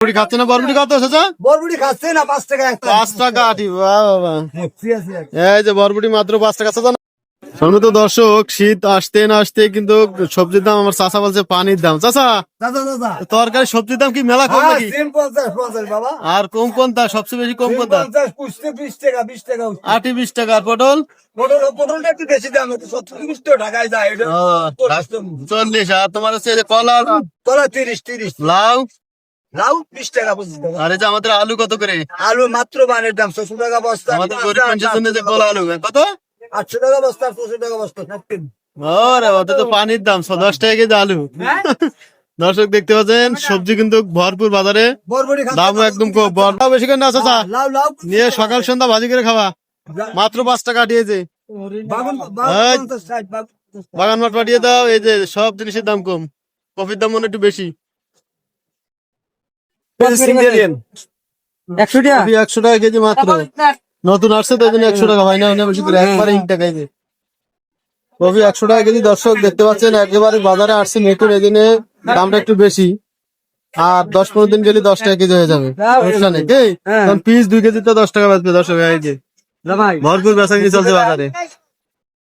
বরবটি খাচ্ছে না? বরবটি কত চাচা? বরবটি খাচ্ছে না, 5 টাকা একটা। 5 টাকা আটি। বাহ বাবা, ঠিক আছে। এই যে বরবটি মাত্র 5 টাকা চাচা। সম্মানিত দর্শক, শীত আসতে না আসতে কিন্তু সবজির দাম, আমার চাচা বলছে পানির দাম। চাচা, দাদা দাদা, তরকারি সবজির দাম কি মেলা কম নাকি? 50 বাবা। আর কম কোনটা, সবচেয়ে বেশি কম কোনটা? 50 পুষতে 20 টাকা, 20 টাকা। আটি 20 টাকা। আর পটল? পটলটা একটু বেশি দাম, 70 তো ঢাকায় যায় এটা। 40। আর তোমার হচ্ছে যে কলা? কলা 30। লাউ? লাউ 20 টাকা, 25 টাকা। আর এই যে আমাদের আলু কত করে? আলু মাত্র বানের দাম 600 টাকা বস্তা। আমাদের গরিব মানুষের জন্য যে কলা আলু কত? 800 টাকা বস্তা, 400 টাকা বস্তা। ওরে, ওটা তো পানির দাম। 10 টাকা কেজি আলু। দর্শক দেখতে পাচ্ছেন, সবজি কিন্তু ভরপুর বাজারে, বরবটি খাচ্ছে দামও একদম কম। বড় বেশি করে না চাচা, লাউ লাউ নিয়ে সকাল সন্ধ্যা ভাজি করে খাওয়া। মাত্র 5 টাকা দিয়েছে। বাগুন এই, 50 60 বাগান মাঠ পাঠিয়ে দাও। এই যে সব জিনিসের দাম কম, কফির দাম মনে একটু বেশি। 100 টাকা। কফি 100 টাকা কেজি মাত্র। নতুন আসছে তো, এই জন্য 100 টাকা, ভাই না অনেক বেশি করে, একবারে ইন টাকাই যে কফি 100 টাকা কেজি। দর্শক দেখতে পাচ্ছেন, একেবারে বাজারে আসছে নতুন, এই জন্য দামটা একটু বেশি। আর 10-15 দিন গেলে 10 টাকা কেজি হয়ে যাবে। সমস্যা নেই, কারণ পিস 2 কেজি তো 10 টাকা বাঁচবে। দর্শক এই যে ভরপুর বেচা কিনি চলছে বাজারে।